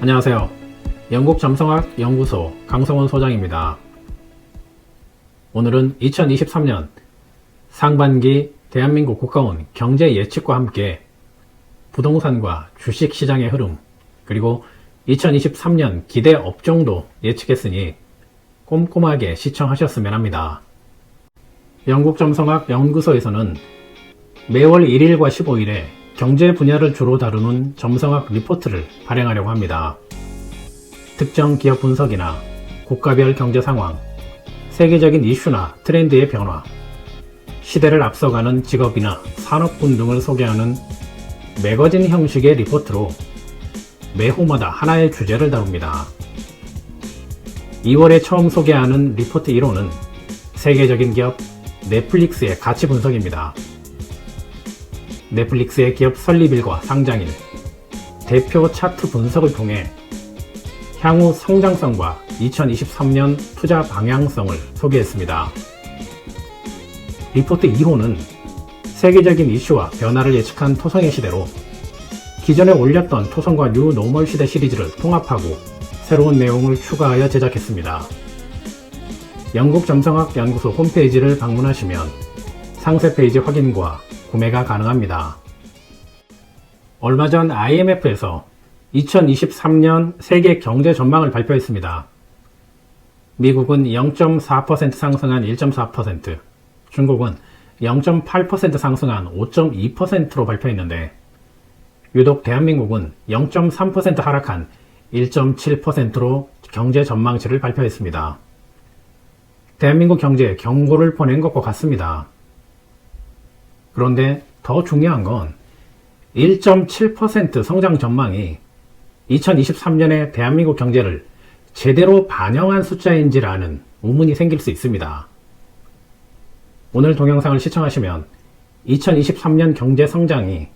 안녕하세요. 영국잠성학 연구소 강성원 소장입니다. 오늘은 2023년 상반기 대한민국 국가원 경제 예측과 함께 부동산과 주식시장의 흐름, 그리고 2023년 기대 업종도 예측했으니 꼼꼼하게 시청하셨으면 합니다. 영국잠성학 연구소에서는 매월 1일과 15일에 경제 분야를 주로 다루는 점성학 리포트를 발행하려고 합니다. 특정 기업 분석이나 국가별 경제 상황, 세계적인 이슈나 트렌드의 변화, 시대를 앞서가는 직업이나 산업군 등을 소개하는 매거진 형식의 리포트로 매호마다 하나의 주제를 다룹니다. 2월에 처음 소개하는 리포트 1호는 세계적인 기업 넷플릭스의 가치 분석입니다. 넷플릭스의 기업 설립일과 상장일, 대표 차트 분석을 통해 향후 성장성과 2023년 투자 방향성을 소개했습니다. 리포트 2호는 세계적인 이슈와 변화를 예측한 토성의 시대로 기존에 올렸던 토성과 뉴 노멀 시대 시리즈를 통합하고 새로운 내용을 추가하여 제작했습니다. 영국점성학 연구소 홈페이지를 방문하시면 상세 페이지 확인과 구매가 가능합니다. 얼마 전 IMF에서 2023년 세계 경제 전망을 발표했습니다. 미국은 0.4% 상승한 1.4%, 중국은 0.8% 상승한 5.2%로 발표했는데 유독 대한민국은 0.3% 하락한 1.7%로 경제 전망치를 발표했습니다. 대한민국 경제에 경고를 보낸 것과 같습니다. 그런데 더 중요한 건 1.7% 성장 전망이 2023년의 대한민국 경제를 제대로 반영한 숫자인지라는 의문이 생길 수 있습니다. 오늘 동영상을 시청하시면 2023년 경제 성장이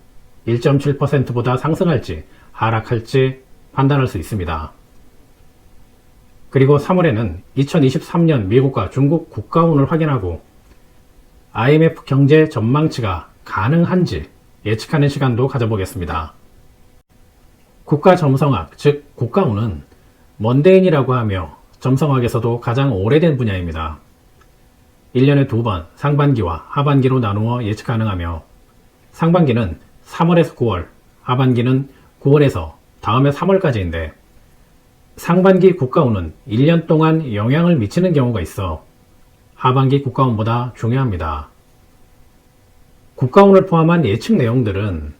1.7%보다 상승할지 하락할지 판단할 수 있습니다. 그리고 3월에는 2023년 미국과 중국 국가운을 확인하고 IMF 경제 전망치가 가능한지 예측하는 시간도 가져보겠습니다. 국가점성학, 즉 국가운은 먼데인이라고 하며 점성학에서도 가장 오래된 분야입니다. 1년에 2번 상반기와 하반기로 나누어 예측 가능하며 상반기는 3월에서 9월, 하반기는 9월에서 다음해 3월까지인데 상반기 국가운은 1년 동안 영향을 미치는 경우가 있어 하반기 국가운보다 중요합니다. 국가운을 포함한 예측 내용들은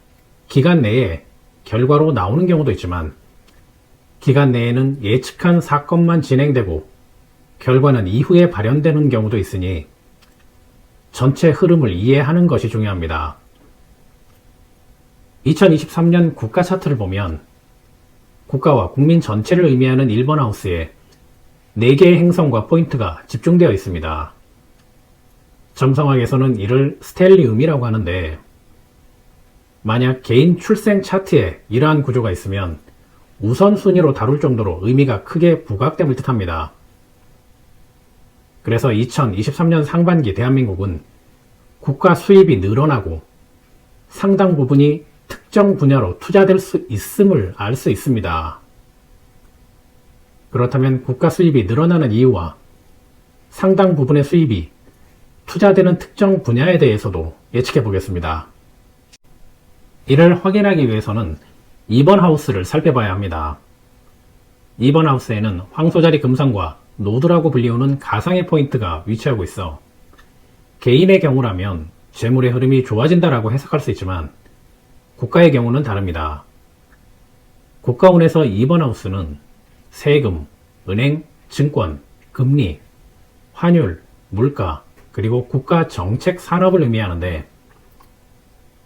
기간 내에 결과로 나오는 경우도 있지만 기간 내에는 예측한 사건만 진행되고 결과는 이후에 발현되는 경우도 있으니 전체 흐름을 이해하는 것이 중요합니다. 2023년 국가 차트를 보면 국가와 국민 전체를 의미하는 1번 하우스에 4개의 행성과 포인트가 집중되어 있습니다. 점성학에서는 이를 스텔리움이라고 하는데 만약 개인 출생 차트에 이러한 구조가 있으면 우선순위로 다룰 정도로 의미가 크게 부각됨을 뜻합니다. 그래서 2023년 상반기 대한민국은 국가 수입이 늘어나고 상당 부분이 특정 분야로 투자될 수 있음을 알 수 있습니다. 그렇다면 국가 수입이 늘어나는 이유와 상당 부분의 수입이 투자되는 특정 분야에 대해서도 예측해 보겠습니다. 이를 확인하기 위해서는 2번 하우스를 살펴봐야 합니다. 2번 하우스에는 황소자리 금상과 노드라고 불리우는 가상의 포인트가 위치하고 있어 개인의 경우라면 재물의 흐름이 좋아진다라고 해석할 수 있지만 국가의 경우는 다릅니다. 국가운에서 2번 하우스는 세금, 은행, 증권, 금리, 환율, 물가, 그리고 국가 정책 산업을 의미하는데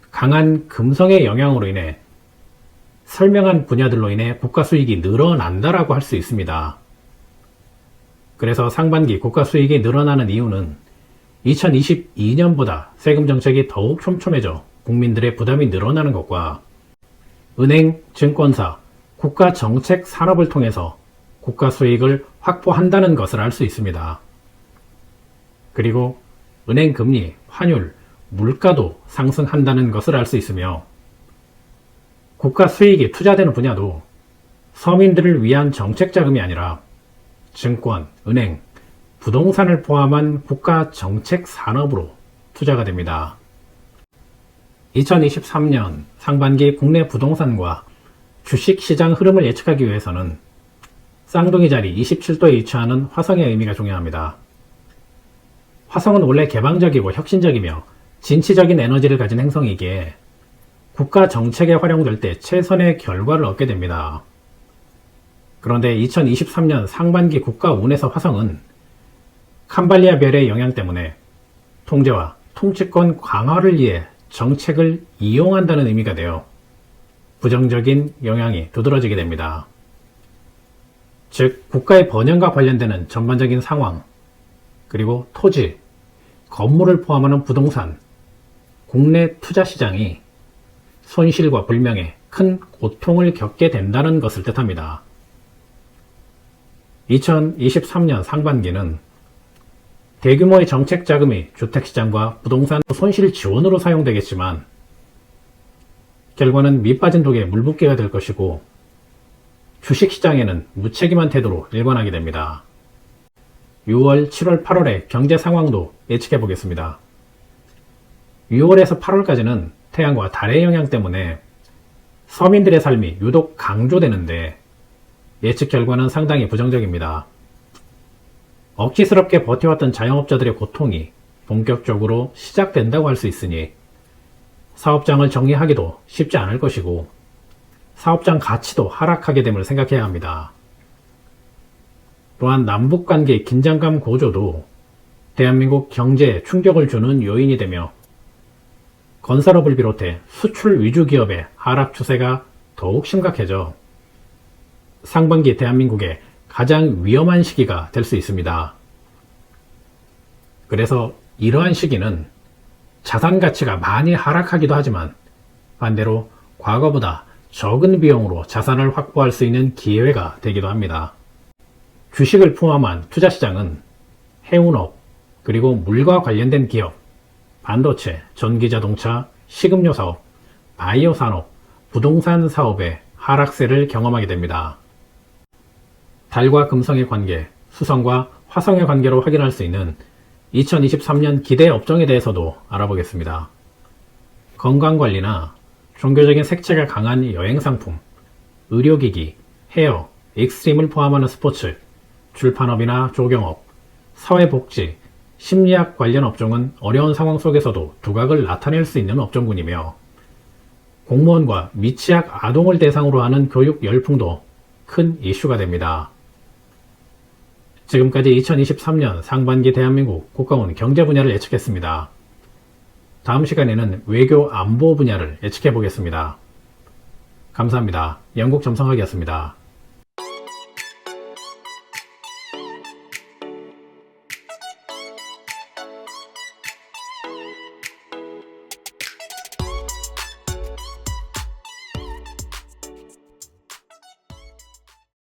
강한 금성의 영향으로 인해 설명한 분야들로 인해 국가 수익이 늘어난다라고 할 수 있습니다. 그래서 상반기 국가 수익이 늘어나는 이유는 2022년보다 세금 정책이 더욱 촘촘해져 국민들의 부담이 늘어나는 것과 은행, 증권사, 국가 정책 산업을 통해서 국가 수익을 확보한다는 것을 알 수 있습니다. 그리고 은행 금리, 환율, 물가도 상승한다는 것을 알 수 있으며 국가 수익이 투자되는 분야도 서민들을 위한 정책 자금이 아니라 증권, 은행, 부동산을 포함한 국가 정책 산업으로 투자가 됩니다. 2023년 상반기 국내 부동산과 주식시장 흐름을 예측하기 위해서는 쌍둥이 자리 27도에 위치하는 화성의 의미가 중요합니다. 화성은 원래 개방적이고 혁신적이며 진취적인 에너지를 가진 행성이기에 국가 정책에 활용될 때 최선의 결과를 얻게 됩니다. 그런데 2023년 상반기 국가 운에서 화성은 캄발리아 별의 영향 때문에 통제와 통치권 강화를 위해 정책을 이용한다는 의미가 되어 부정적인 영향이 두드러지게 됩니다. 즉, 국가의 번영과 관련되는 전반적인 상황, 그리고 토지, 건물을 포함하는 부동산, 국내 투자 시장이 손실과 불명예, 큰 고통을 겪게 된다는 것을 뜻합니다. 2023년 상반기는 대규모의 정책 자금이 주택시장과 부동산 손실 지원으로 사용되겠지만 결과는 밑빠진 독에 물붓기가 될 것이고 주식시장에는 무책임한 태도로 일관하게 됩니다. 6월, 7월, 8월의 경제 상황도 예측해 보겠습니다. 6월에서 8월까지는 태양과 달의 영향 때문에 서민들의 삶이 유독 강조되는데 예측 결과는 상당히 부정적입니다. 억지스럽게 버텨왔던 자영업자들의 고통이 본격적으로 시작된다고 할 수 있으니 사업장을 정리하기도 쉽지 않을 것이고 사업장 가치도 하락하게 됨을 생각해야 합니다. 또한 남북관계 긴장감 고조도 대한민국 경제에 충격을 주는 요인이 되며 건설업을 비롯해 수출 위주 기업의 하락 추세가 더욱 심각해져 상반기 대한민국의 가장 위험한 시기가 될 수 있습니다. 그래서 이러한 시기는 자산 가치가 많이 하락하기도 하지만 반대로 과거보다 적은 비용으로 자산을 확보할 수 있는 기회가 되기도 합니다. 주식을 포함한 투자시장은 해운업, 그리고 물과 관련된 기업, 반도체, 전기자동차, 식음료 사업, 바이오 산업, 부동산 사업의 하락세를 경험하게 됩니다. 달과 금성의 관계, 수성과 화성의 관계로 확인할 수 있는 2023년 기대 업종에 대해서도 알아보겠습니다. 건강관리나 종교적인 색채가 강한 여행상품, 의료기기, 헤어, 익스트림을 포함하는 스포츠, 출판업이나 조경업, 사회복지, 심리학 관련 업종은 어려운 상황 속에서도 두각을 나타낼 수 있는 업종군이며 공무원과 미취학 아동을 대상으로 하는 교육 열풍도 큰 이슈가 됩니다. 지금까지 2023년 상반기 대한민국 국가운 경제 분야를 예측했습니다. 다음 시간에는 외교 안보 분야를 예측해 보겠습니다. 감사합니다. 영국 점성학이었습니다.